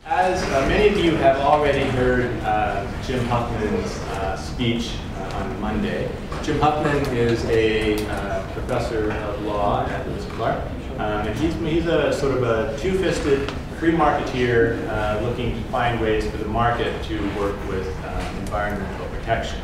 As many of you have already heard Jim Huffman's speech on Monday, Jim Huffman is a professor of law at Lewis & Clark, and he's a sort of a two-fisted free marketeer looking to find ways for the market to work with environmental protection.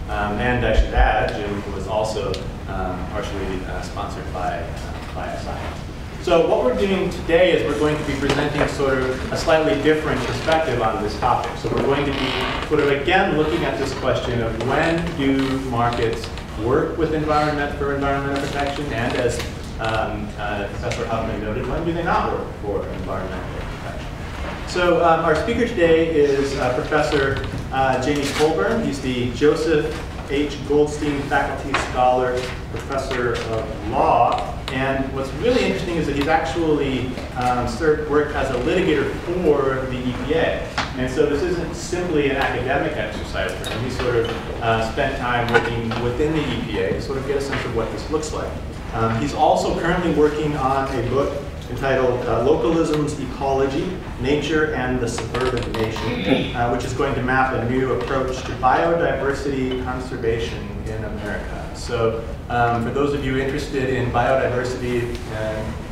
And I should add, Jim was also partially sponsored by Bioscience. So what we're doing today is we're going to be presenting sort of a slightly different perspective on this topic. So we're going to be sort of again looking at this question of when do markets work with environmental protection, and as Professor Huffman noted, when do they not work for environmental protection? So our speaker today is Professor Jamison Colburn. He's the Joseph H. Goldstein Faculty Scholar, Professor of Law. And what's really interesting is that he's actually worked as a litigator for the EPA. And so this isn't simply an academic exercise for him. He sort of spent time working within the EPA to sort of get a sense of what this looks like. He's also currently working on a book entitled Localism's Ecology, Nature and the Suburban Nation, which is going to map a new approach to biodiversity conservation in America. So for those of you interested in biodiversity,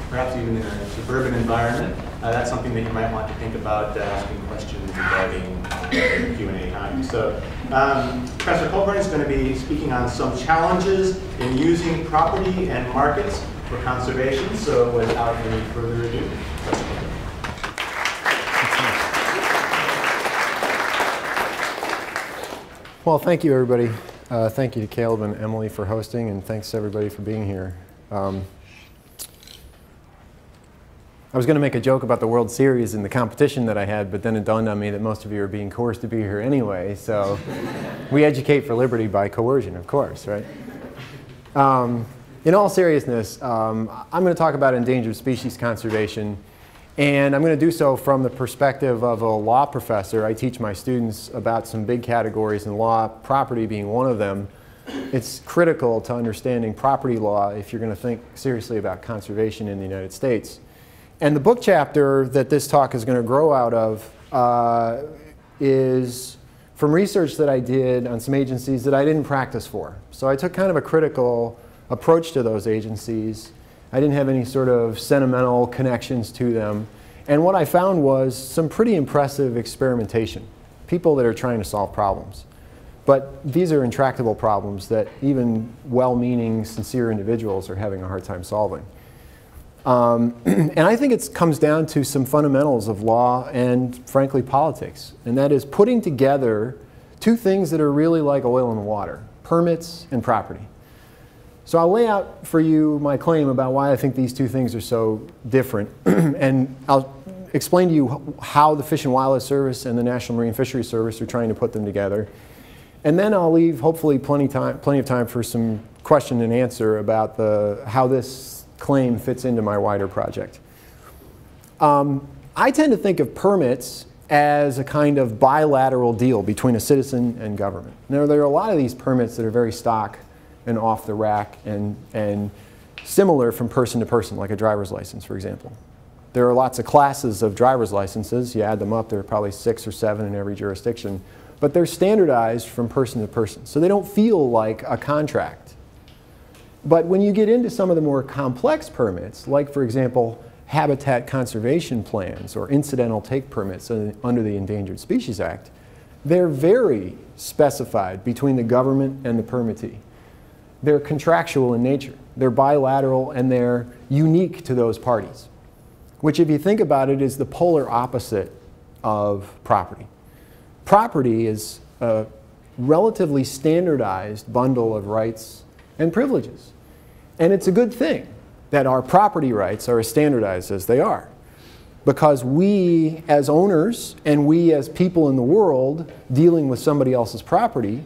perhaps even in a suburban environment, that's something that you might want to think about asking questions regarding Q&A time. So Professor Colburn is going to be speaking on some challenges in using property and markets for conservation. So without any further ado, well, thank you, everybody. Thank you to Caleb and Emily for hosting, and thanks to everybody for being here. I was going to make a joke about the World Series and the competition that I had, but then it dawned on me that most of you are being coerced to be here anyway, so we educate for liberty by coercion, of course, right? In all seriousness, I'm going to talk about endangered species conservation, and I'm going to do so from the perspective of a law professor. I teach my students about some big categories in law, property being one of them. It's critical to understanding property law if you're going to think seriously about conservation in the United States. And the book chapter that this talk is going to grow out of is from research that I did on some agencies that I didn't practice for. So I took kind of a critical approach to those agencies. I didn't have any sort of sentimental connections to them. And what I found was some pretty impressive experimentation. People that are trying to solve problems. But these are intractable problems that even well-meaning, sincere individuals are having a hard time solving. And I think it comes down to some fundamentals of law and, frankly, politics. And that is putting together two things that are really like oil and water: permits and property. So I'll lay out for you my claim about why I think these two things are so different. And I'll explain to you how the Fish and Wildlife Service and the National Marine Fisheries Service are trying to put them together. And then I'll leave, hopefully, plenty of time for some question and answer about how this claim fits into my wider project. I tend to think of permits as a kind of bilateral deal between a citizen and government. Now, there are a lot of these permits that are very stock and off the rack and similar from person to person, like a driver's license, for example. There are lots of classes of driver's licenses. You add them up, there are probably 6 or 7 in every jurisdiction. But they're standardized from person to person, so they don't feel like a contract. But when you get into some of the more complex permits, like, for example, habitat conservation plans or incidental take permits under the Endangered Species Act, they're very specified between the government and the permittee. They're contractual in nature. They're bilateral, and they're unique to those parties, which, if you think about it, is the polar opposite of property. Property is a relatively standardized bundle of rights and privileges. And it's a good thing that our property rights are as standardized as they are, because we as owners and we as people in the world dealing with somebody else's property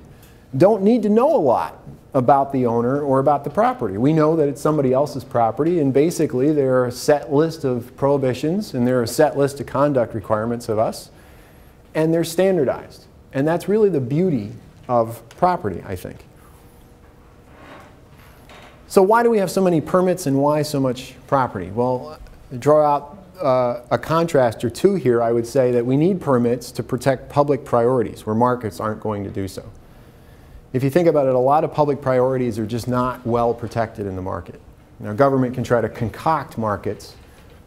don't need to know a lot about the owner or about the property. We know that it's somebody else's property, and basically there are a set list of prohibitions and there are a set list of conduct requirements of us, and they're standardized. And that's really the beauty of property, I think. So why do we have so many permits and why so much property? Well, draw out a contrast or two here, I would say that we need permits to protect public priorities where markets aren't going to do so. If you think about it, a lot of public priorities are just not well protected in the market. Now, government can try to concoct markets,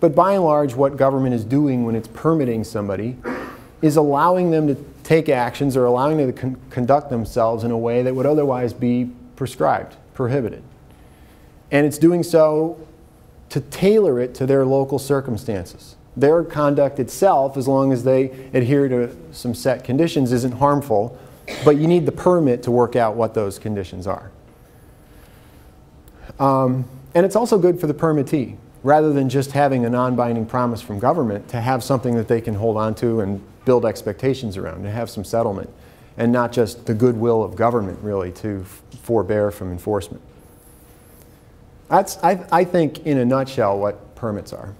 but by and large, what government is doing when it's permitting somebody is allowing them to take actions or allowing them to conduct themselves in a way that would otherwise be prescribed, prohibited. And it's doing so to tailor it to their local circumstances. Their conduct itself, as long as they adhere to some set conditions, isn't harmful, but you need the permit to work out what those conditions are. And it's also good for the permittee, rather than just having a non-binding promise from government, to have something that they can hold on to and build expectations around, to have some settlement, and not just the goodwill of government, really, to forbear from enforcement. That's, I think, in a nutshell, what permits are.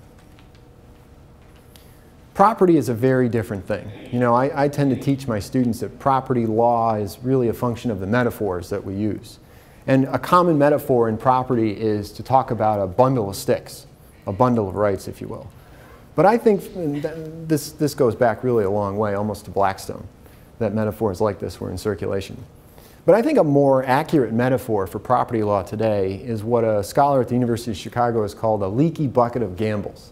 Property is a very different thing. You know, I tend to teach my students that property law is really a function of the metaphors that we use. And a common metaphor in property is to talk about a bundle of sticks, a bundle of rights, if you will. But I think this goes back really a long way, almost to Blackstone, that metaphors like this were in circulation. But I think a more accurate metaphor for property law today is what a scholar at the University of Chicago has called a leaky bucket of gambles.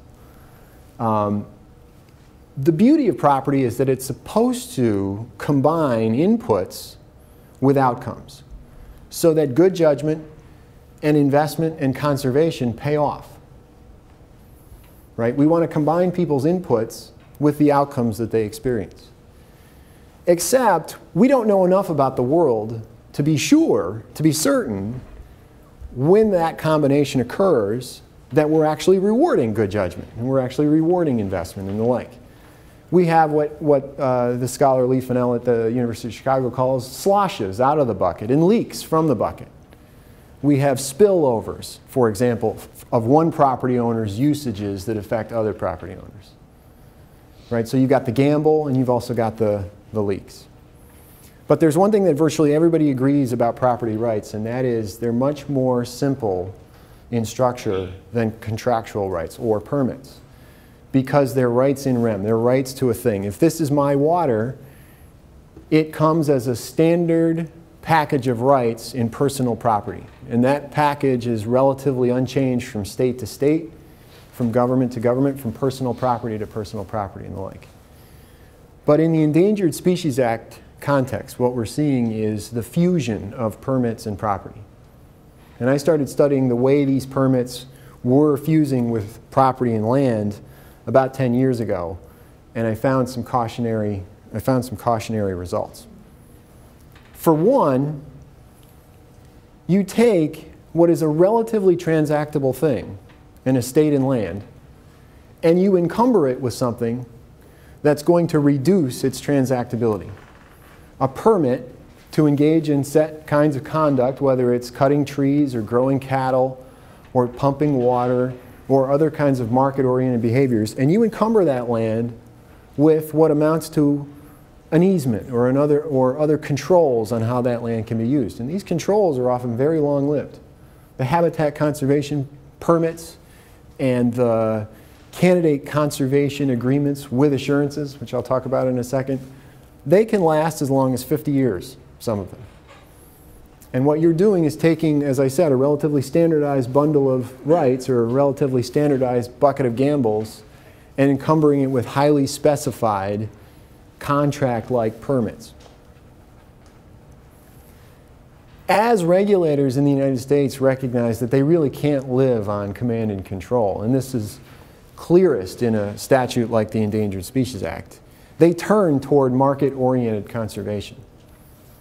The beauty of property is that it's supposed to combine inputs with outcomes so that good judgment and investment and conservation pay off. Right? We want to combine people's inputs with the outcomes that they experience. Except we don't know enough about the world to be sure, to be certain, when that combination occurs, that we're actually rewarding good judgment and we're actually rewarding investment and the like. We have what the scholar Lee Fennell at the University of Chicago calls sloshes out of the bucket and leaks from the bucket. We have spillovers, for example, of one property owner's usages that affect other property owners. Right? So you've got the gamble and you've also got the leaks. But there's one thing that virtually everybody agrees about property rights, and that is they're much more simple in structure than contractual rights or permits, because they're rights in rem. They're rights to a thing. If this is my water, it comes as a standard package of rights in personal property. And that package is relatively unchanged from state to state, from government to government, from personal property to personal property and the like. But in the Endangered Species Act context, what we're seeing is the fusion of permits and property. And I started studying the way these permits were fusing with property and land about 10 years ago, and I found some cautionary results. For one, you take what is a relatively transactable thing, an estate and land, and you encumber it with something that's going to reduce its transactability. A permit to engage in set kinds of conduct, whether it's cutting trees or growing cattle or pumping water or other kinds of market-oriented behaviors, and you encumber that land with what amounts to an easement or other controls on how that land can be used. And these controls are often very long-lived. The habitat conservation permits and the candidate conservation agreements with assurances, which I'll talk about in a second, they can last as long as 50 years, some of them. And what you're doing is taking, as I said, a relatively standardized bundle of rights or a relatively standardized bucket of gambles and encumbering it with highly specified contract-like permits. As regulators in the United States recognize that they really can't live on command and control, and this is clearest in a statute like the Endangered Species Act, they turn toward market-oriented conservation.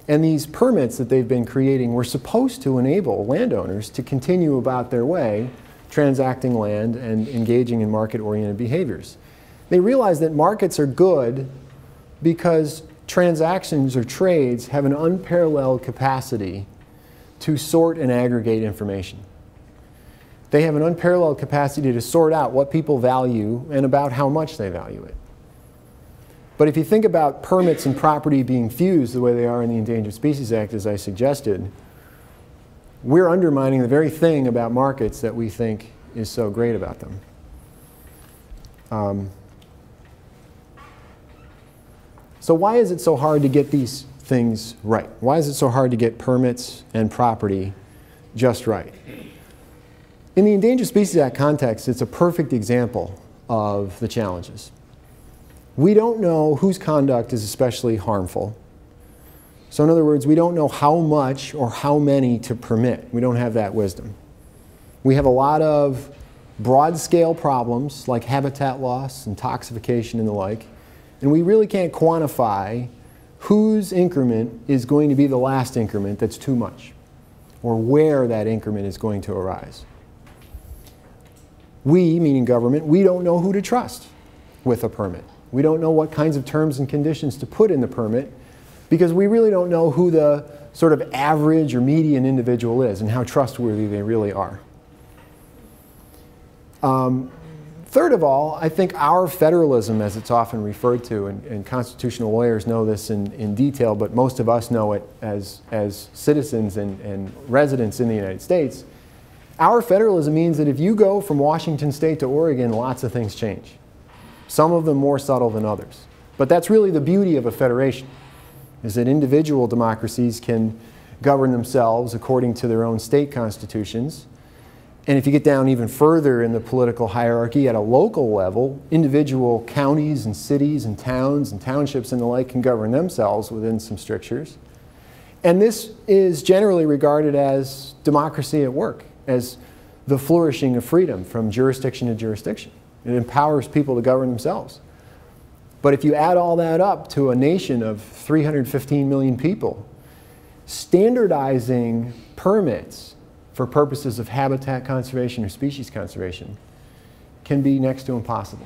And these permits that they've been creating were supposed to enable landowners to continue about their way, transacting land and engaging in market-oriented behaviors. They realize that markets are good because transactions or trades have an unparalleled capacity to sort and aggregate information. They have an unparalleled capacity to sort out what people value and about how much they value it. But if you think about permits and property being fused the way they are in the Endangered Species Act, as I suggested, we're undermining the very thing about markets that we think is so great about them. So why is it so hard to get these things right? Why is it so hard to get permits and property just right? In the Endangered Species Act context, it's a perfect example of the challenges. We don't know whose conduct is especially harmful. So in other words, we don't know how much or how many to permit. We don't have that wisdom. We have a lot of broad-scale problems like habitat loss and toxification and the like, and we really can't quantify whose increment is going to be the last increment that's too much, or where that increment is going to arise. We, meaning government, we don't know who to trust with a permit. We don't know what kinds of terms and conditions to put in the permit because we really don't know who the sort of average or median individual is and how trustworthy they really are. Third of all, I think our federalism, as it's often referred to, and constitutional lawyers know this in detail, but most of us know it as citizens and residents in the United States, our federalism means that if you go from Washington State to Oregon, lots of things change. Some of them more subtle than others. But that's really the beauty of a federation, is that individual democracies can govern themselves according to their own state constitutions. And if you get down even further in the political hierarchy at a local level, individual counties and cities and towns and townships and the like can govern themselves within some strictures. And this is generally regarded as democracy at work, as the flourishing of freedom from jurisdiction to jurisdiction. It empowers people to govern themselves. But if you add all that up to a nation of 315 million people, standardizing permits for purposes of habitat conservation or species conservation can be next to impossible.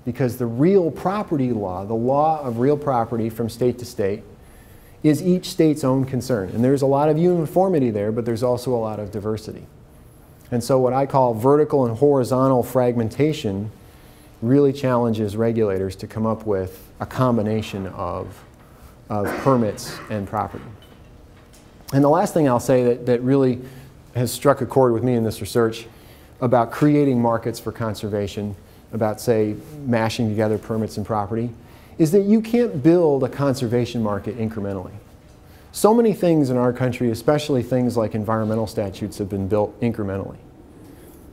Because the real property law, the law of real property from state to state, is each state's own concern. And there's a lot of uniformity there, but there's also a lot of diversity. And so what I call vertical and horizontal fragmentation really challenges regulators to come up with a combination of permits and property. And the last thing I'll say that really has struck a chord with me in this research about creating markets for conservation, about, say, mashing together permits and property, is that you can't build a conservation market incrementally. So many things in our country, especially things like environmental statutes, have been built incrementally.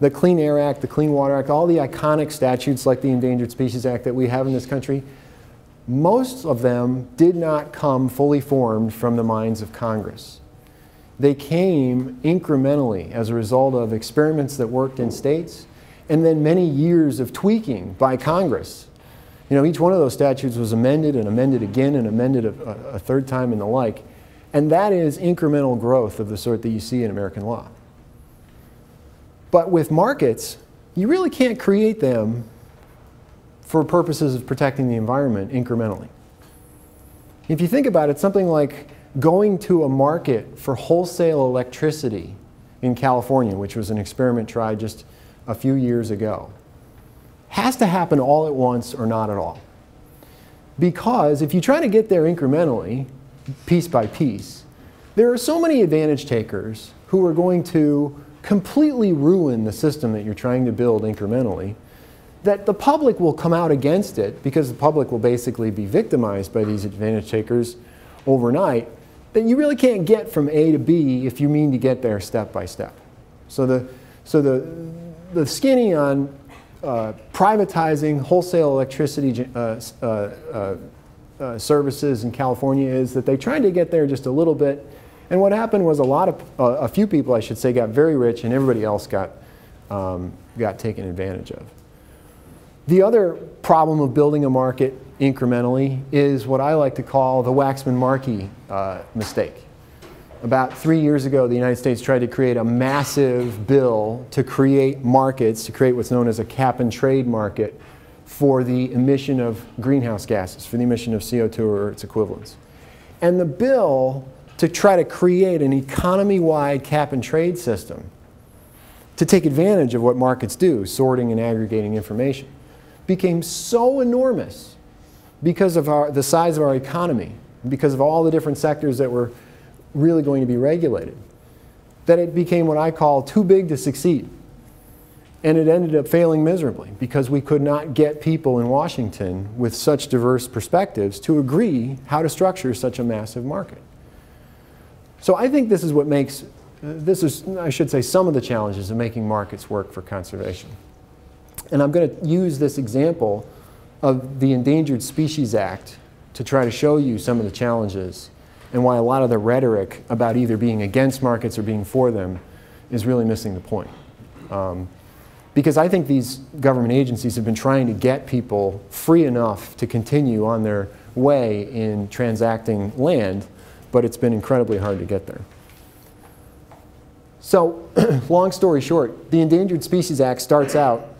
The Clean Air Act, the Clean Water Act, all the iconic statutes like the Endangered Species Act that we have in this country, most of them did not come fully formed from the minds of Congress. They came incrementally as a result of experiments that worked in states and then many years of tweaking by Congress. You know, each one of those statutes was amended and amended again and amended a third time and the like. And that is incremental growth of the sort that you see in American law. But with markets, you really can't create them for purposes of protecting the environment incrementally. If you think about it, something like going to a market for wholesale electricity in California, which was an experiment tried just a few years ago, has to happen all at once or not at all. Because if you try to get there incrementally, piece by piece, there are so many advantage takers who are going to completely ruin the system that you're trying to build incrementally, that the public will come out against it because the public will basically be victimized by these advantage takers overnight, that you really can't get from A to B if you mean to get there step by step. So the skinny on privatizing wholesale electricity services in California is that they tried to get there just a little bit, and what happened was a few people, I should say, got very rich and everybody else got taken advantage of. The other problem of building a market incrementally is what I like to call the Waxman-Markey mistake. About 3 years ago, the United States tried to create a massive bill to create markets, to create what's known as a cap and trade market for the emission of greenhouse gases, for the emission of CO2 or its equivalents. And the bill to try to create an economy-wide cap and trade system to take advantage of what markets do, sorting and aggregating information, became so enormous because of the size of our economy, because of all the different sectors that were really going to be regulated, that it became what I call too big to succeed. And it ended up failing miserably because we could not get people in Washington with such diverse perspectives to agree how to structure such a massive market. So I think this is what makes, I should say, some of the challenges of making markets work for conservation. And I'm going to use this example of the Endangered Species Act to try to show you some of the challenges and why a lot of the rhetoric about either being against markets or being for them is really missing the point. Because I think these government agencies have been trying to get people free enough to continue on their way in transacting land, but it's been incredibly hard to get there. So, long story short, the Endangered Species Act starts out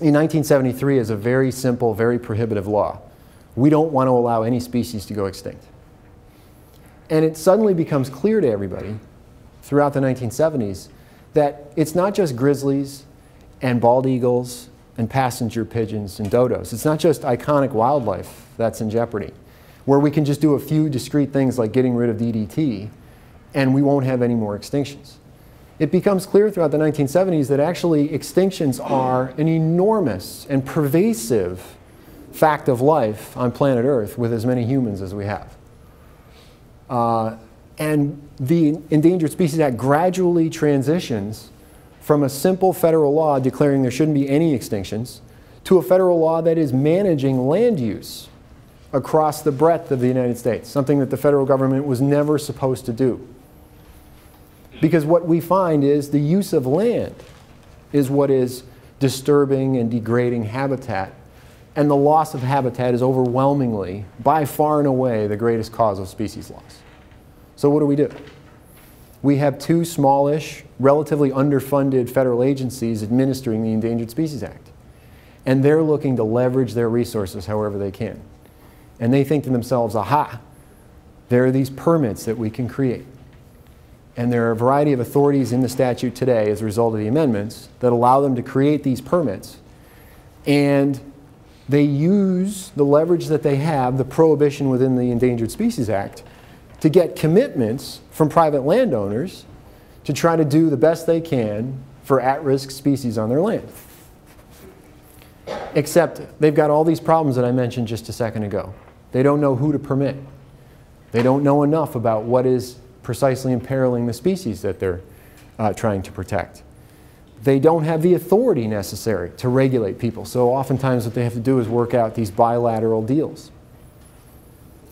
in 1973 as a very simple, very prohibitive law. We don't want to allow any species to go extinct. And it suddenly becomes clear to everybody throughout the 1970s that it's not just grizzlies and bald eagles and passenger pigeons and dodos. It's not just iconic wildlife that's in jeopardy, where we can just do a few discrete things like getting rid of DDT and we won't have any more extinctions. It becomes clear throughout the 1970s that actually extinctions are an enormous and pervasive fact of life on planet Earth with as many humans as we have. And the Endangered Species Act gradually transitions from a simple federal law declaring there shouldn't be any extinctions to a federal law that is managing land use across the breadth of the United States, something that the federal government was never supposed to do. Because what we find is the use of land is what is disturbing and degrading habitat, and the loss of habitat is overwhelmingly, by far and away, the greatest cause of species loss. So what do? We have two smallish, relatively underfunded federal agencies administering the Endangered Species Act. And they're looking to leverage their resources however they can. And they think to themselves, aha, there are these permits that we can create. And there are a variety of authorities in the statute today as a result of the amendments that allow them to create these permits. And they use the leverage that they have, the prohibition within the Endangered Species Act, to get commitments from private landowners to try to do the best they can for at-risk species on their land. Except they've got all these problems that I mentioned just a second ago. They don't know who to permit. They don't know enough about what is precisely imperiling the species that they're trying to protect. They don't have the authority necessary to regulate people. So oftentimes what they have to do is work out these bilateral deals.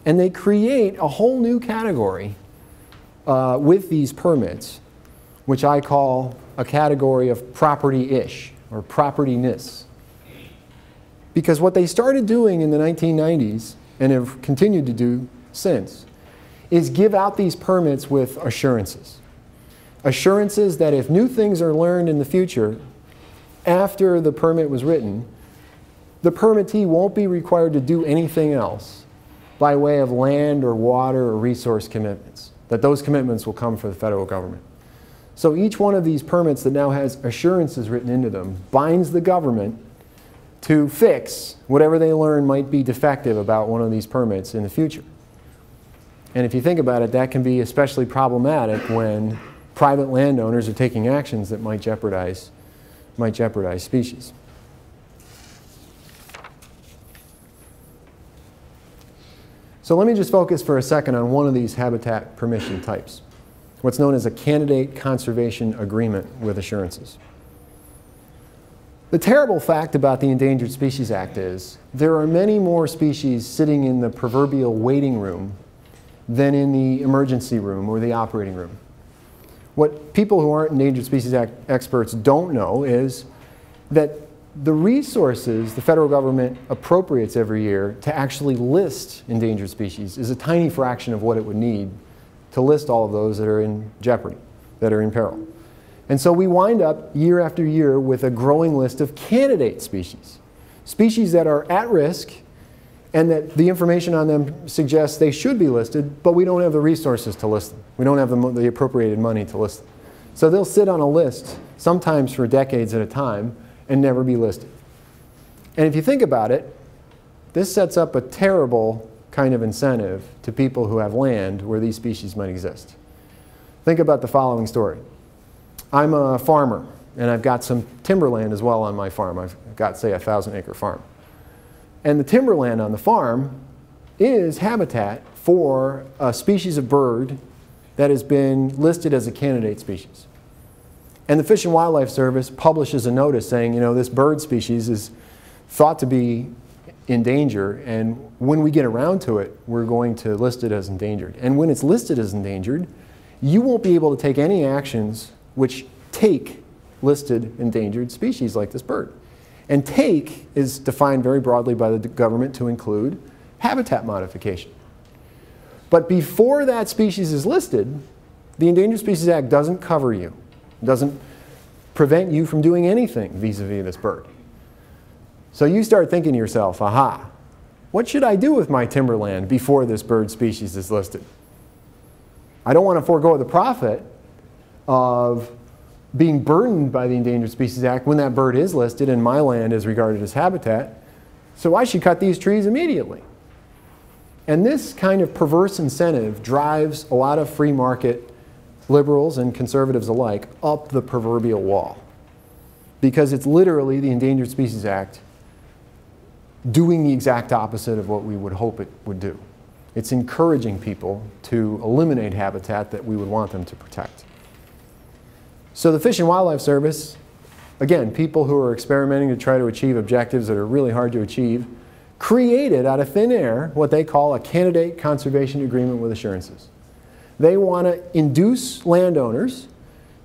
And they create a whole new category with these permits, which I call a category of property-ish or property-ness. Because what they started doing in the 1990s and have continued to do since is give out these permits with assurances. Assurances that if new things are learned in the future after the permit was written, the permittee won't be required to do anything else by way of land or water or resource commitments, that those commitments will come from the federal government. So each one of these permits that now has assurances written into them binds the government to fix whatever they learn might be defective about one of these permits in the future. And if you think about it, that can be especially problematic when private landowners are taking actions that might jeopardize species. So let me just focus for a second on one of these habitat permission types, what's known as a candidate conservation agreement with assurances. The terrible fact about the Endangered Species Act is there are many more species sitting in the proverbial waiting room than in the emergency room or the operating room. What people who aren't Endangered Species Act experts don't know is that the resources the federal government appropriates every year to actually list endangered species is a tiny fraction of what it would need to list all of those that are in jeopardy, that are in peril. And so we wind up year after year with a growing list of candidate species. Species that are at risk and that the information on them suggests they should be listed, but we don't have the resources to list them. We don't have the appropriated money to list them. So they'll sit on a list, sometimes for decades at a time, and never be listed. And if you think about it, this sets up a terrible kind of incentive to people who have land where these species might exist. Think about the following story. I'm a farmer and I've got some timberland as well on my farm. I've got, say, a 1,000-acre farm. And the timberland on the farm is habitat for a species of bird that has been listed as a candidate species. And the Fish and Wildlife Service publishes a notice saying, you know, this bird species is thought to be in danger, and when we get around to it, we're going to list it as endangered. And when it's listed as endangered, you won't be able to take any actions which take listed endangered species like this bird. And take is defined very broadly by the government to include habitat modification. But before that species is listed, the Endangered Species Act doesn't cover you. It doesn't prevent you from doing anything vis-a-vis this bird. So you start thinking to yourself, aha, what should I do with my timberland before this bird species is listed? I don't want to forego the profit of being burdened by the Endangered Species Act when that bird is listed and my land is regarded as habitat, so I should cut these trees immediately. And this kind of perverse incentive drives a lot of free market liberals and conservatives alike up the proverbial wall, because it's literally the Endangered Species Act doing the exact opposite of what we would hope it would do. It's encouraging people to eliminate habitat that we would want them to protect. So the Fish and Wildlife Service, again, people who are experimenting to try to achieve objectives that are really hard to achieve, created out of thin air what they call a candidate conservation agreement with assurances. They want to induce landowners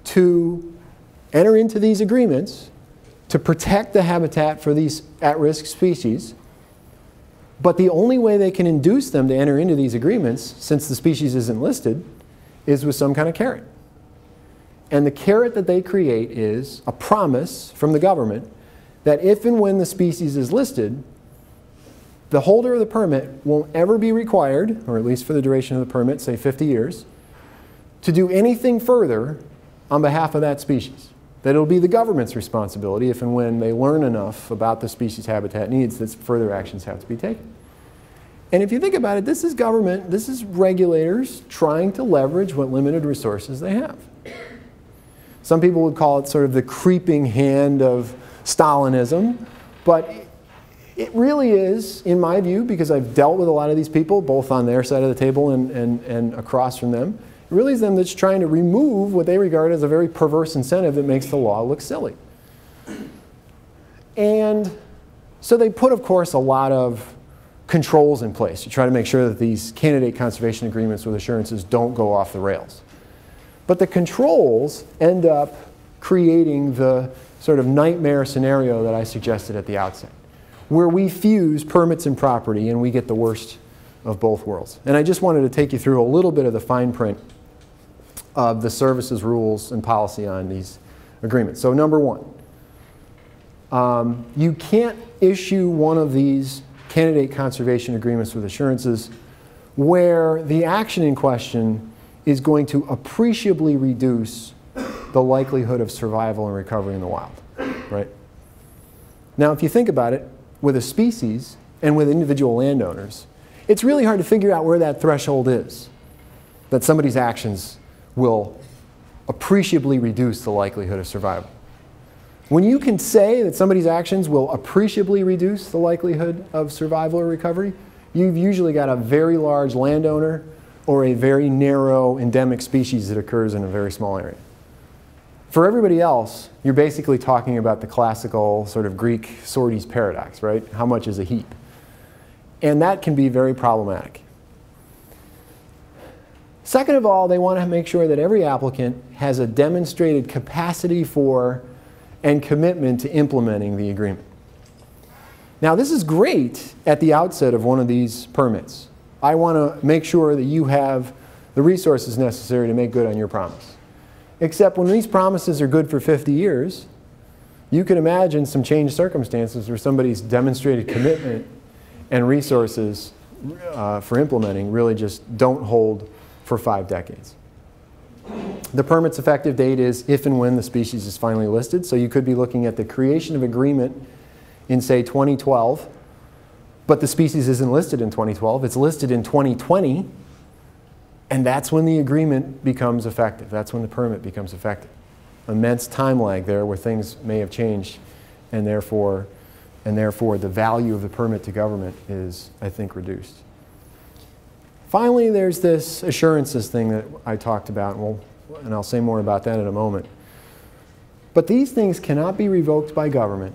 to enter into these agreements to protect the habitat for these at-risk species. But the only way they can induce them to enter into these agreements, since the species isn't listed, is with some kind of carrot. And the carrot that they create is a promise from the government that if and when the species is listed, the holder of the permit won't ever be required, or at least for the duration of the permit, say 50 years, to do anything further on behalf of that species. That it'll be the government's responsibility if and when they learn enough about the species habitat needs that further actions have to be taken. And if you think about it, this is government, this is regulators trying to leverage what limited resources they have. Some people would call it sort of the creeping hand of Stalinism, but it really is, in my view, because I've dealt with a lot of these people, both on their side of the table and across from them, it really is them that's trying to remove what they regard as a very perverse incentive that makes the law look silly. And so they put, of course, a lot of controls in place to try to make sure that these candidate conservation agreements with assurances don't go off the rails. But the controls end up creating the sort of nightmare scenario that I suggested at the outset, where we fuse permits and property and we get the worst of both worlds. And I just wanted to take you through a little bit of the fine print of the services rules and policy on these agreements. So number one, you can't issue one of these candidate conservation agreements with assurances where the action in question is going to appreciably reduce the likelihood of survival and recovery in the wild, right? Now, if you think about it, with a species and with individual landowners, it's really hard to figure out where that threshold is, that somebody's actions will appreciably reduce the likelihood of survival. When you can say that somebody's actions will appreciably reduce the likelihood of survival or recovery, you've usually got a very large landowner or a very narrow endemic species that occurs in a very small area. For everybody else, you're basically talking about the classical sort of Greek Swordy's paradox, right? How much is a heap? And that can be very problematic. Second of all, they want to make sure that every applicant has a demonstrated capacity for and commitment to implementing the agreement. Now, this is great at the outset of one of these permits. I want to make sure that you have the resources necessary to make good on your promise. Except when these promises are good for 50 years, you can imagine some changed circumstances where somebody's demonstrated commitment and resources for implementing really just don't hold for 5 decades. The permit's effective date is if and when the species is finally listed. So you could be looking at the creation of agreement in, say, 2012, but the species isn't listed in 2012. It's listed in 2020, and that's when the agreement becomes effective. That's when the permit becomes effective. immense time lag there where things may have changed, and therefore the value of the permit to government is, I think, reduced. Finally, there's this assurances thing that I talked about, and I'll say more about that in a moment. But these things cannot be revoked by government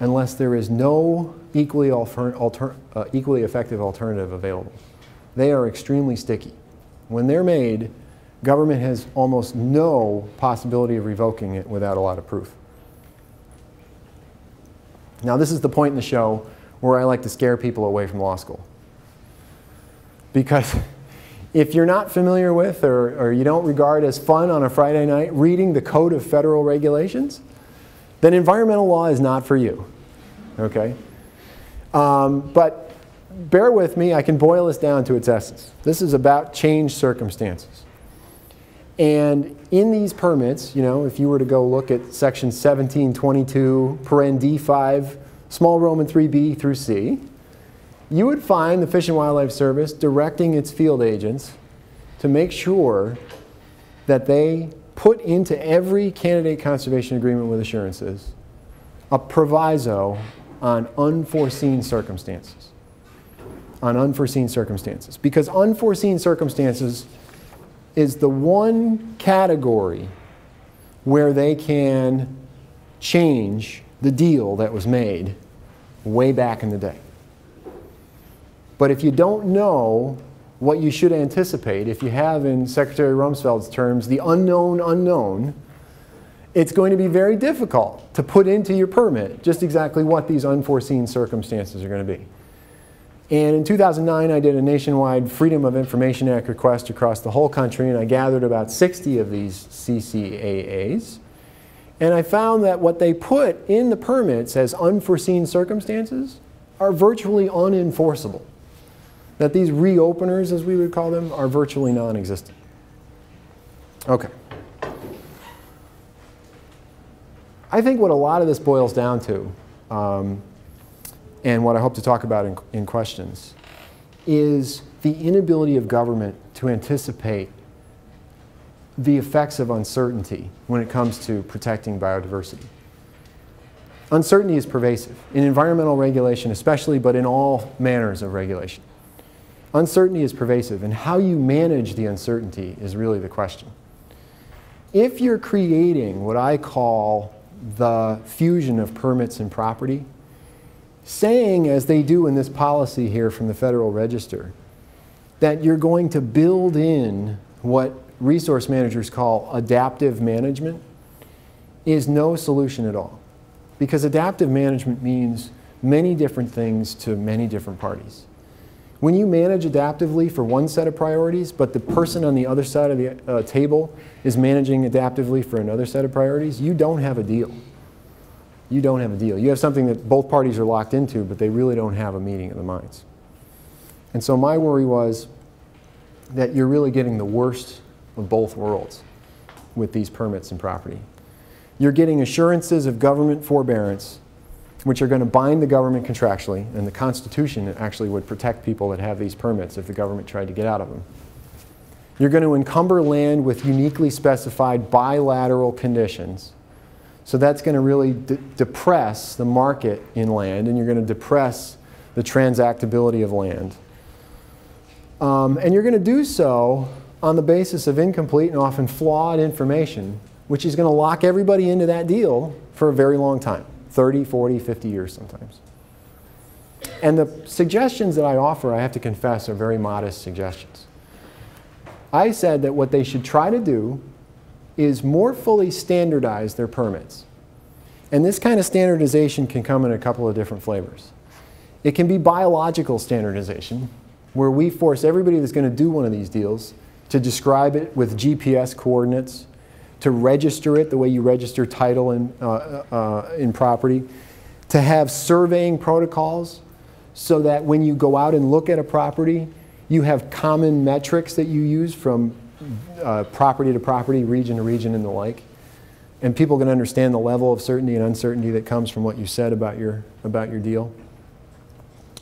unless there is no equally effective alternative available. They are extremely sticky. When they're made, government has almost no possibility of revoking it without a lot of proof. Now, this is the point in the show where I like to scare people away from law school. Because if you're not familiar with or you don't regard as fun on a Friday night reading the Code of Federal Regulations, then environmental law is not for you. Okay? But bear with me, I can boil this down to its essence. This is about changed circumstances. And in these permits, you know, if you were to go look at section 1722, paren D5, small Roman 3b through C, you would find the Fish and Wildlife Service directing its field agents to make sure that they put into every candidate conservation agreement with assurances a proviso on unforeseen circumstances. On unforeseen circumstances. Because unforeseen circumstances is the one category where they can change the deal that was made way back in the day. But if you don't know what you should anticipate, if you have, in Secretary Rumsfeld's terms, the unknown unknown, it's going to be very difficult to put into your permit just exactly what these unforeseen circumstances are going to be. And in 2009, I did a nationwide Freedom of Information Act request across the whole country, and I gathered about 60 of these CCAAs. And I found that what they put in the permits as unforeseen circumstances are virtually unenforceable. That these reopeners, as we would call them, are virtually non-existent. Okay. I think what a lot of this boils down to, and what I hope to talk about in questions, is the inability of government to anticipate the effects of uncertainty when it comes to protecting biodiversity. Uncertainty is pervasive, in environmental regulation especially, but in all manners of regulation. Uncertainty is pervasive, and how you manage the uncertainty is really the question. If you're creating what I call the fusion of permits and property, saying, as they do in this policy here from the Federal Register, that you're going to build in what resource managers call adaptive management is no solution at all. Because adaptive management means many different things to many different parties. When you manage adaptively for one set of priorities, but the person on the other side of the table is managing adaptively for another set of priorities, you don't have a deal. You don't have a deal. You have something that both parties are locked into, but they really don't have a meeting of the minds. And so my worry was that you're really getting the worst of both worlds with these permits and property. You're getting assurances of government forbearance, which are going to bind the government contractually, and the Constitution actually would protect people that have these permits if the government tried to get out of them. You're going to encumber land with uniquely specified bilateral conditions. So that's going to really depress the market in land, and you're going to depress the transactability of land. And you're going to do so on the basis of incomplete and often flawed information, which is going to lock everybody into that deal for a very long time. 30, 40, 50 years sometimes. And the suggestions that I offer, I have to confess, are very modest suggestions. I said that what they should try to do is more fully standardize their permits. And this kind of standardization can come in a couple of different flavors. It can be biological standardization, where we force everybody that's going to do one of these deals to describe it with GPS coordinates, to register it the way you register title in property, to have surveying protocols so that when you go out and look at a property, you have common metrics that you use from property to property, region to region, and the like. And people can understand the level of certainty and uncertainty that comes from what you said about your deal.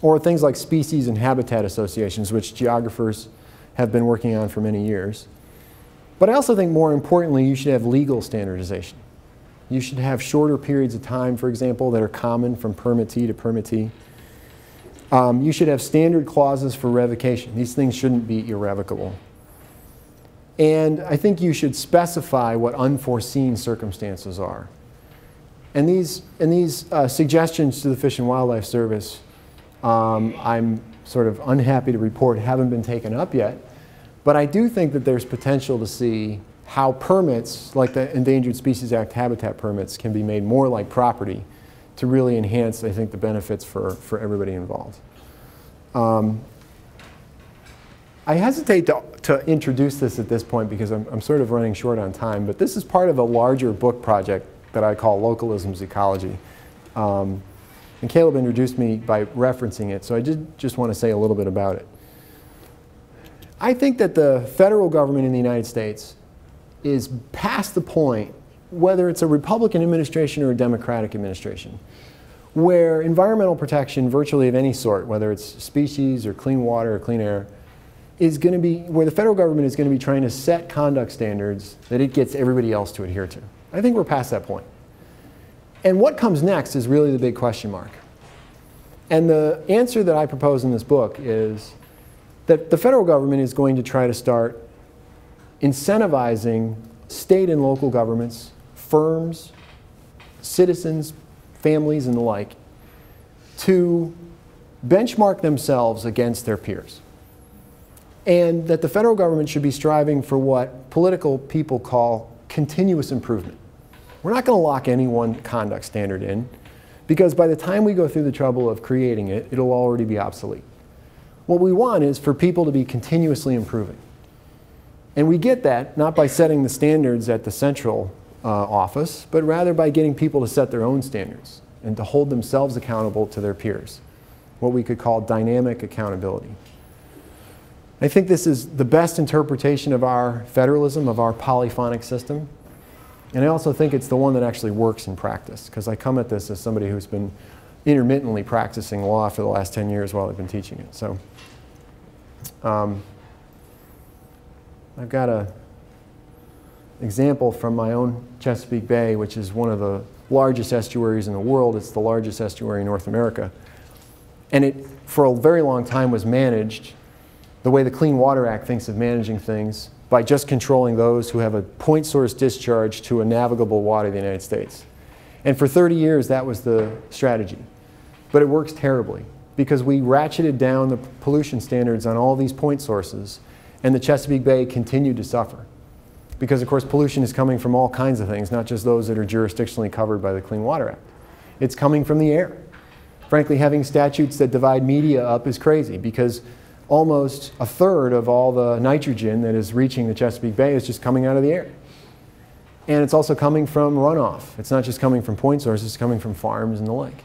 Or things like species and habitat associations, which geographers have been working on for many years. But I also think more importantly, you should have legal standardization. You should have shorter periods of time, for example, that are common from permittee to permittee. You should have standard clauses for revocation. These things shouldn't be irrevocable. And I think you should specify what unforeseen circumstances are. And these suggestions to the Fish and Wildlife Service, I'm sort of unhappy to report haven't been taken up yet. But I do think that there's potential to see how permits, like the Endangered Species Act habitat permits, can be made more like property to really enhance, I think, the benefits for everybody involved. I hesitate to introduce this at this point because I'm sort of running short on time, but this is part of a larger book project that I call Localism's Ecology. And Caleb introduced me by referencing it, so I just want to say a little bit about it. I think that the federal government in the United States is past the point, whether it's a Republican administration or a Democratic administration, where environmental protection virtually of any sort, whether it's species or clean water or clean air, is going to be, where the federal government is going to be trying to set conduct standards that it gets everybody else to adhere to. I think we're past that point. And what comes next is really the big question mark. And the answer that I propose in this book is that the federal government is going to try to start incentivizing state and local governments, firms, citizens, families, and the like, to benchmark themselves against their peers. And that the federal government should be striving for what political people call continuous improvement. We're not going to lock any one conduct standard in, because by the time we go through the trouble of creating it, it'll already be obsolete. What we want is for people to be continuously improving. And we get that not by setting the standards at the central office, but rather by getting people to set their own standards and to hold themselves accountable to their peers, what we could call dynamic accountability. I think this is the best interpretation of our federalism, of our polyphonic system. And I also think it's the one that actually works in practice, because I come at this as somebody who's been intermittently practicing law for the last 10 years while I've been teaching it. So I've got an example from my own Chesapeake Bay, which is one of the largest estuaries in the world. It's the largest estuary in North America. And it, for a very long time, was managed the way the Clean Water Act thinks of managing things, by just controlling those who have a point source discharge to a navigable water of the United States. And for 30 years, that was the strategy. But it works terribly, because we ratcheted down the pollution standards on all these point sources, and the Chesapeake Bay continued to suffer. Because, of course, pollution is coming from all kinds of things, not just those that are jurisdictionally covered by the Clean Water Act. It's coming from the air. Frankly, having statutes that divide media up is crazy, because almost a third of all the nitrogen that is reaching the Chesapeake Bay is just coming out of the air. And it's also coming from runoff. It's not just coming from point sources, it's coming from farms and the like.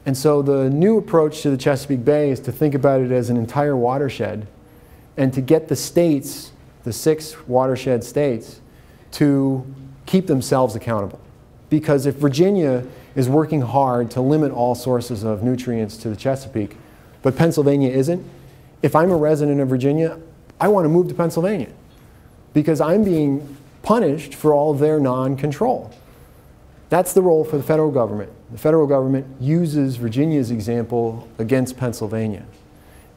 And so the new approach to the Chesapeake Bay is to think about it as an entire watershed, and to get the states, the 6 watershed states, to keep themselves accountable. Because if Virginia is working hard to limit all sources of nutrients to the Chesapeake, but Pennsylvania isn't, if I'm a resident of Virginia, I want to move to Pennsylvania, because I'm being punished for all of their non-control. That's the role for the federal government. The federal government uses Virginia's example against Pennsylvania,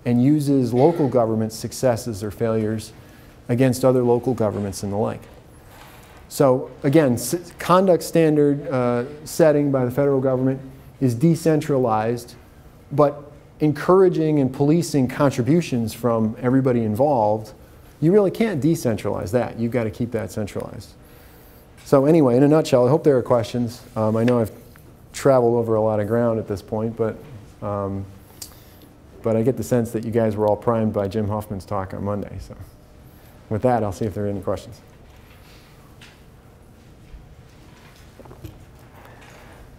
and uses local government successes or failures against other local governments and the like. So again, conduct standard setting by the federal government is decentralized, but encouraging and policing contributions from everybody involved, you really can't decentralize that. You've got to keep that centralized. So anyway, in a nutshell, I hope there are questions. I know I've traveled over a lot of ground at this point, but I get the sense that you guys were all primed by Jim Huffman's talk on Monday. So with that, I'll see if there are any questions.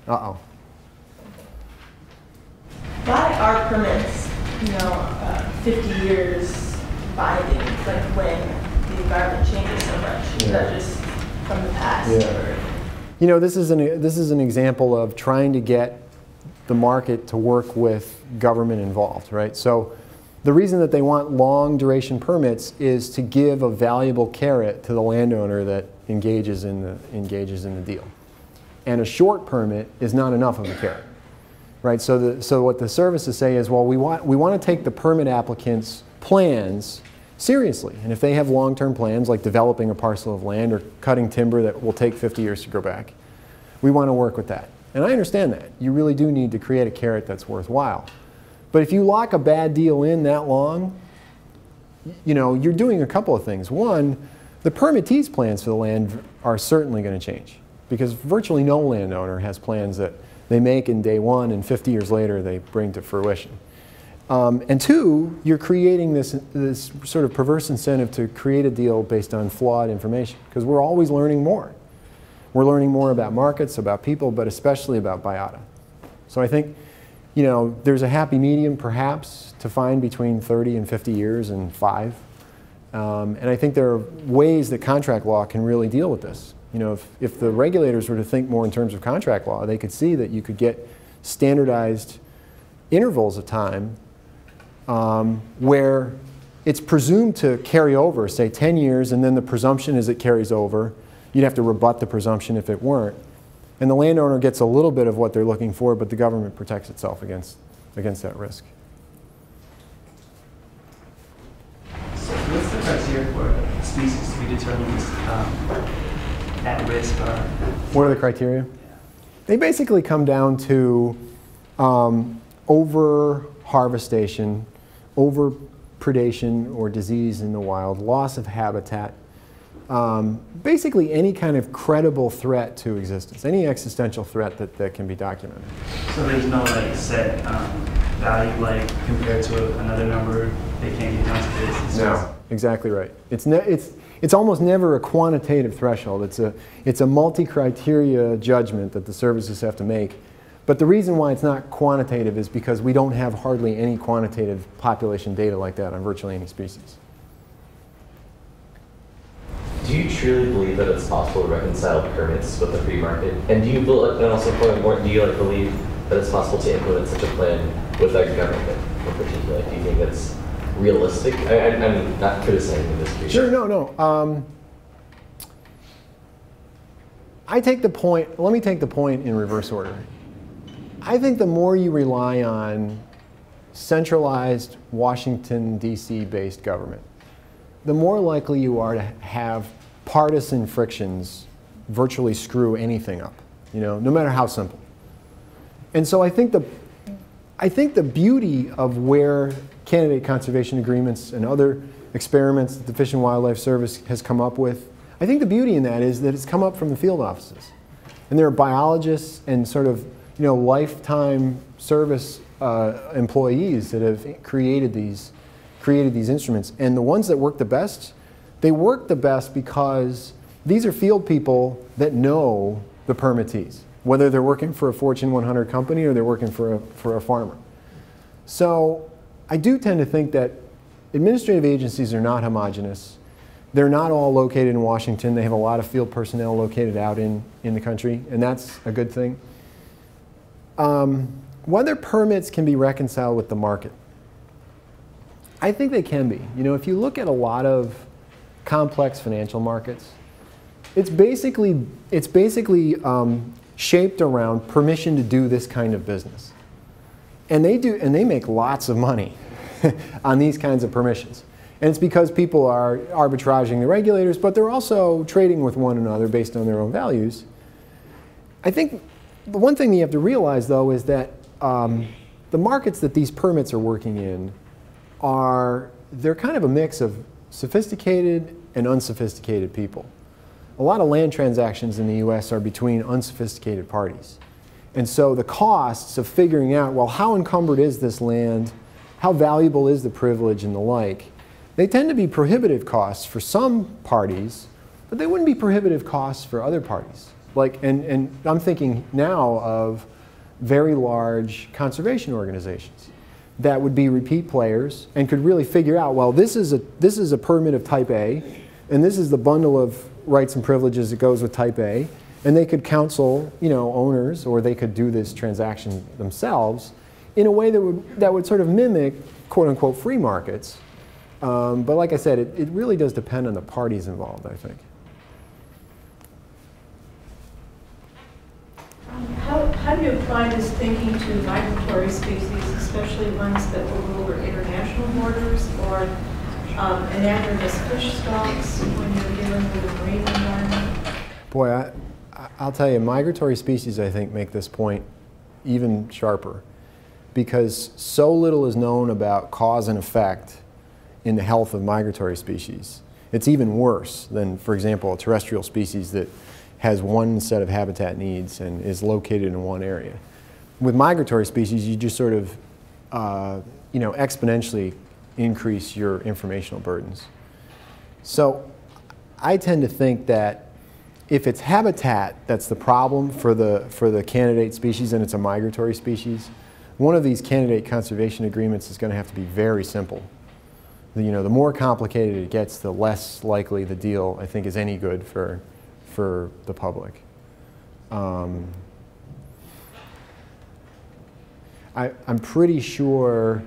Uh-oh. Why are permits, 50 years binding, like when the environment changes so much? Is that just from the past? Yeah. This is an example of trying to get the market to work with government involved, right? So The reason that they want long duration permits is to give a valuable carrot to the landowner that engages in the deal. And a short permit is not enough of a carrot, right? So what the services say is, well, we want to take the permit applicants' plans seriously. And if they have long-term plans, like developing a parcel of land or cutting timber that will take 50 years to grow back, we want to work with that. And I understand that. You really do need to create a carrot that's worthwhile. But if you lock a bad deal in that long, you know, you're doing a couple of things. One, the permittee's plans for the land are certainly going to change, because virtually no landowner has plans that they make in day one and 50 years later they bring to fruition. And two, you're creating this sort of perverse incentive to create a deal based on flawed information, because we're always learning more. We're learning more about markets, about people, but especially about biota. So I think, you know, there's a happy medium perhaps to find between 30 and 50 years and 5. And I think there are ways that contract law can really deal with this. You know, if the regulators were to think more in terms of contract law, they could see that you could get standardized intervals of time where it's presumed to carry over, say 10 years, and then the presumption is it carries over. You'd have to rebut the presumption if it weren't. And the landowner gets a little bit of what they're looking for, but the government protects itself against that risk. So what's the criteria for species to be determined at risk? What are the criteria? They basically come down to over-harvestation, over-predation or disease in the wild, loss of habitat, basically any kind of credible threat to existence, any existential threat that can be documented. So there's no like set value, like compared to another number, they can't get down to this? No, exactly right. It's almost never a quantitative threshold. It's a multi-criteria judgment that the services have to make. But the reason why it's not quantitative is because we don't have hardly any quantitative population data like that on virtually any species. Do you truly believe that it's possible to reconcile permits with the free market? And do you believe, and also do you believe that it's possible to implement such a plan without government in particular? Do you think that's realistic? I'm not criticizing this piece. Sure, no. I take the point, let me take the point in reverse order. I think the more you rely on centralized Washington, D.C. based government, the more likely you are to have partisan frictions virtually screw anything up, you know, no matter how simple. And so I think the beauty of where candidate conservation agreements and other experiments that the Fish and Wildlife Service has come up with, I think the beauty in that is that it's come up from the field offices. And there are biologists and sort of, you know, lifetime service employees that have created these instruments. And the ones that work the best, they work the best because these are field people that know the permittees, whether they're working for a Fortune 100 company or they're working for a farmer. So I do tend to think that administrative agencies are not homogeneous. They're not all located in Washington. They have a lot of field personnel located out in the country, and that's a good thing. Whether permits can be reconciled with the market, I think they can be. You know, if you look at a lot of complex financial markets, it's basically shaped around permission to do this kind of business. And they make lots of money on these kinds of permissions. And it's because people are arbitraging the regulators, but they're also trading with one another based on their own values. I think the one thing you have to realize, though, is that the markets that these permits are working in they're kind of a mix of sophisticated and unsophisticated people. A lot of land transactions in the US are between unsophisticated parties. And so the costs of figuring out, well, how encumbered is this land, how valuable is the privilege and the like, they tend to be prohibitive costs for some parties, but they wouldn't be prohibitive costs for other parties. Like, and I'm thinking now of very large conservation organizations that would be repeat players and could really figure out, well, this is a permit of type A, and this is the bundle of rights and privileges that goes with type A, and they could counsel, you know, owners, or they could do this transaction themselves in a way that would sort of mimic quote-unquote free markets. But like I said, it really does depend on the parties involved, I think. How do you apply this thinking to migratory species, especially ones that will go over international borders, or anadromous fish stocks when you're dealing with a marine environment? Boy, I'll tell you, migratory species, I think, make this point even sharper, because so little is known about cause and effect in the health of migratory species. It's even worse than, for example, a terrestrial species that has one set of habitat needs and is located in one area. With migratory species, you just sort of exponentially increase your informational burdens. So I tend to think that if it's habitat that's the problem for the candidate species and it's a migratory species, one of these candidate conservation agreements is going to have to be very simple. The more complicated it gets, the less likely the deal, I think, is any good for the public. I'm pretty sure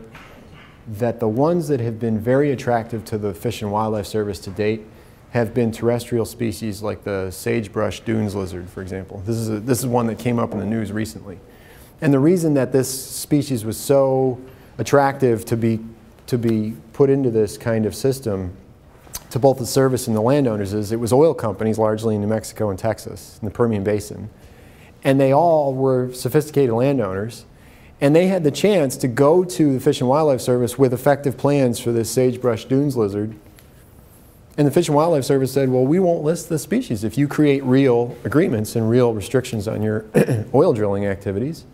that the ones that have been very attractive to the Fish and Wildlife Service to date have been terrestrial species like the sagebrush dunes lizard, for example. This is one that came up in the news recently. And the reason that this species was so attractive to be put into this kind of system to both the service and the landowners is it was oil companies, largely in New Mexico and Texas, in the Permian Basin. And they all were sophisticated landowners. And they had the chance to go to the Fish and Wildlife Service with effective plans for this sagebrush dunes lizard. And the Fish and Wildlife Service said, well, we won't list the species if you create real agreements and real restrictions on your oil drilling activities.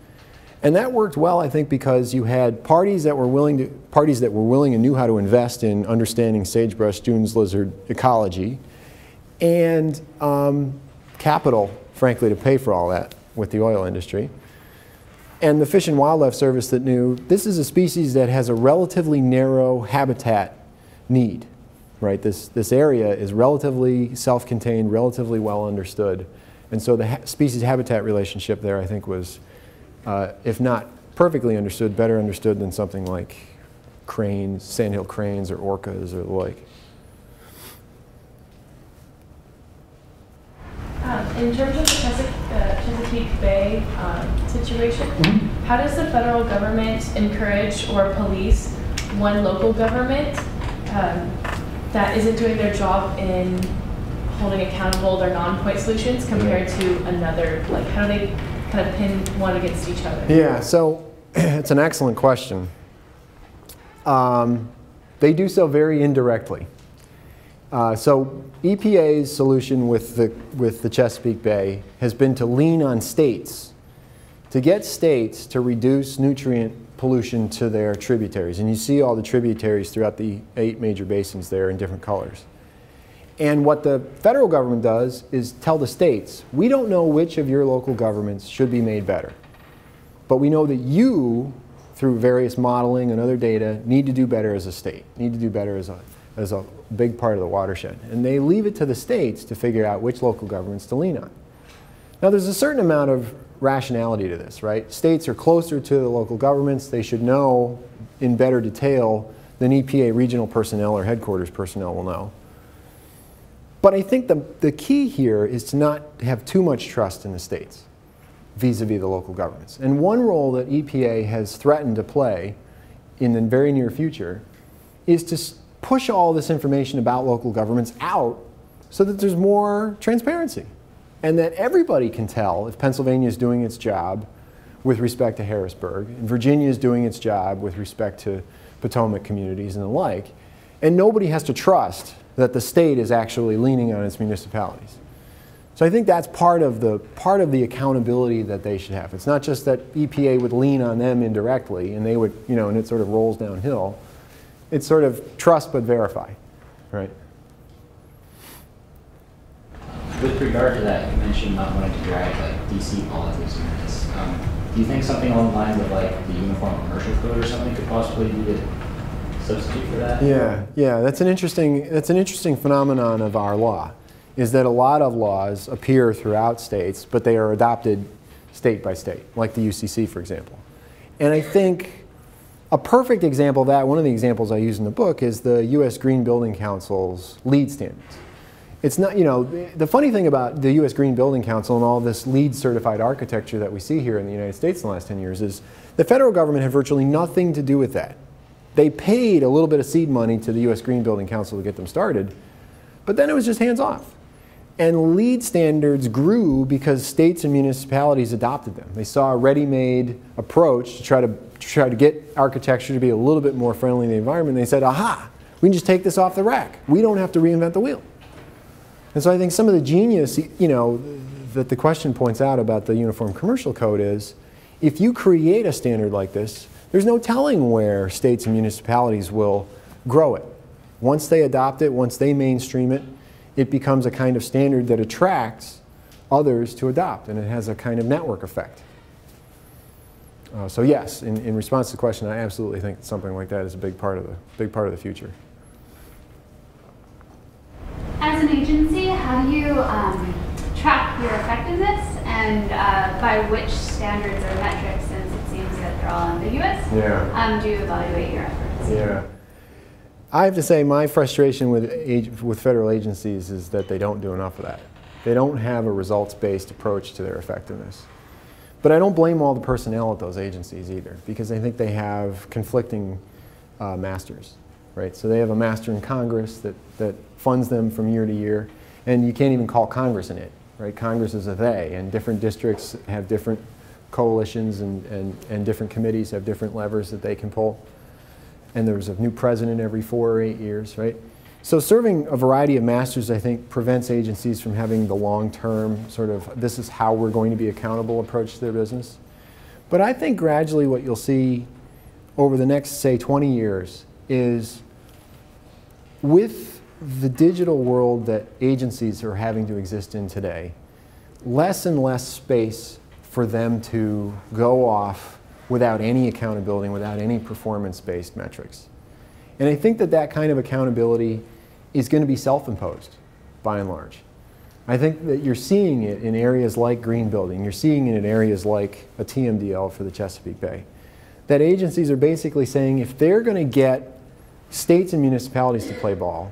And that worked well, I think, because you had parties that were willing and knew how to invest in understanding sagebrush dunes lizard ecology, and capital, frankly, to pay for all that with the oil industry. And the Fish and Wildlife Service that knew this is a species that has a relatively narrow habitat need, right? This area is relatively self-contained, relatively well understood. And so the species-habitat relationship there, I think, was if not perfectly understood, better understood than something like cranes, sandhill cranes, or orcas, or the like. In terms of the Chesapeake Bay situation, how does the federal government encourage or police one local government that isn't doing their job in holding accountable their non-point solutions compared to another? Like, how do they kind of pin one against each other? Yeah, so it's an excellent question. They do so very indirectly. So EPA's solution with the Chesapeake Bay has been to lean on states, to get states to reduce nutrient pollution to their tributaries. And you see all the tributaries throughout the 8 major basins there in different colors. And what the federal government does is tell the states, we don't know which of your local governments should be made better. But we know that you, through various modeling and other data, need to do better as a state, need to do better as a big part of the watershed. And they leave it to the states to figure out which local governments to lean on. Now, there's a certain amount of rationality to this, right? States are closer to the local governments. They should know in better detail than EPA regional personnel or headquarters personnel will know. But I think the key here is to not have too much trust in the states vis-a-vis the local governments. And one role that EPA has threatened to play in the very near future is to push all this information about local governments out so that there's more transparency and that everybody can tell if Pennsylvania is doing its job with respect to Harrisburg and Virginia is doing its job with respect to Potomac communities and the like. And nobody has to trust that the state is actually leaning on its municipalities. So I think that's part of the accountability that they should have. It's not just that EPA would lean on them indirectly and they would, and it sort of rolls downhill. It's sort of trust but verify, right? With regard to that, you mentioned not wanting to drag like DC politics into this. Do you think something along the lines of like the Uniform Commercial Code or something could possibly be a substitute for that? Yeah, that's an interesting phenomenon of our law, is that a lot of laws appear throughout states, but they are adopted state by state, like the UCC, for example. And I think a perfect example of that, one of the examples I use in the book, is the U.S. Green Building Council's LEED standards. It's not, you know, the funny thing about the U.S. Green Building Council and all this LEED certified architecture that we see here in the United States in the last 10 years is the federal government had virtually nothing to do with that. They paid a little bit of seed money to the U.S. Green Building Council to get them started, but then it was just hands off. And LEED standards grew because states and municipalities adopted them. They saw a ready-made approach to try to get architecture to be a little bit more friendly to the environment. They said, aha, we can just take this off the rack. We don't have to reinvent the wheel. And so I think some of the genius, you know, that the question points out about the Uniform Commercial Code is, if you create a standard like this, there's no telling where states and municipalities will grow it. Once they adopt it, once they mainstream it, it becomes a kind of standard that attracts others to adopt, and it has a kind of network effect. So yes, in response to the question, I absolutely think something like that is a big part of the future. As an agency, how do you track your effectiveness, and by which standards or metrics, since it seems that they're all ambiguous, do you evaluate your efforts? Yeah. I have to say my frustration with federal agencies is that they don't do enough of that. They don't have a results-based approach to their effectiveness. But I don't blame all the personnel at those agencies either, because I think they have conflicting masters, right? So they have a master in Congress that funds them from year to year, and you can't even call Congress in it, right? Congress is a they, and different districts have different coalitions, and different committees have different levers that they can pull. And there's a new president every 4 or 8 years, right? So serving a variety of masters, I think, prevents agencies from having the long-term sort of, this is how we're going to be accountable approach to their business. But I think gradually what you'll see over the next, say, 20 years is with the digital world that agencies are having to exist in today, less and less space for them to go off without any accountability, without any performance-based metrics. And I think that that kind of accountability is going to be self-imposed, by and large. I think that you're seeing it in areas like green building. You're seeing it in areas like a TMDL for the Chesapeake Bay. That agencies are basically saying if they're going to get states and municipalities to play ball,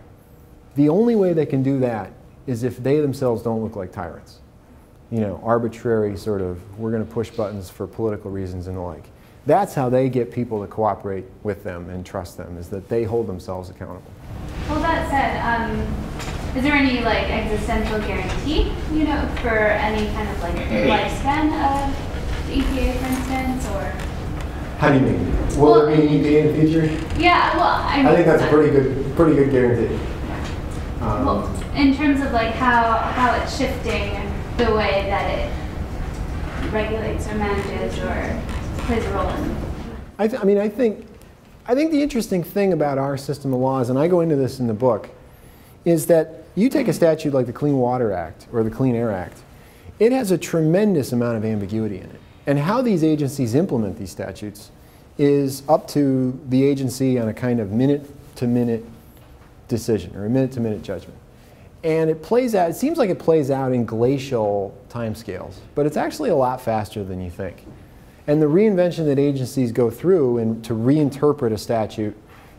the only way they can do that is if they themselves don't look like tyrants. You know, arbitrary sort of, we're going to push buttons for political reasons and the like. That's how they get people to cooperate with them and trust them, is that they hold themselves accountable. Well, that said, is there any like existential guarantee, you know, for any kind of like lifespan of the EPA, for instance, or? How do you mean? Will there be an EPA in the future? Yeah, well, I think that's a pretty good guarantee. Well, in terms of like how it's shifting the way that it regulates or manages or plays a role in. I think the interesting thing about our system of laws, and I go into this in the book, is that you take a statute like the Clean Water Act or the Clean Air Act, it has a tremendous amount of ambiguity in it. And how these agencies implement these statutes is up to the agency on a kind of minute-to-minute decision or a minute-to-minute judgment. And it plays out, it seems like it plays out in glacial timescales, but it's actually a lot faster than you think. And the reinvention that agencies go through and to reinterpret a statute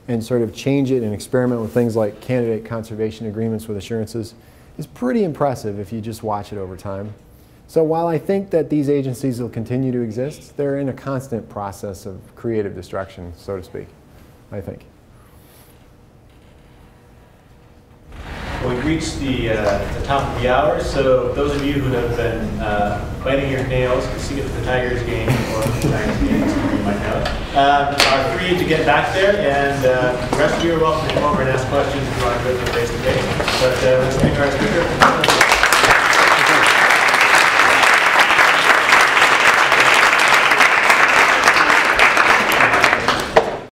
and sort of change it and experiment with things like candidate conservation agreements with assurances is pretty impressive if you just watch it over time. So while I think that these agencies will continue to exist, they're in a constant process of creative destruction, so to speak, I think. Well, we've reached the top of the hour, so those of you who have been biting your nails to see if the Tigers game or the Giants game, you might know, are free to get back there, and the rest of you are welcome to come over and ask questions if you want to go to face-to-face. But let's thank our speaker.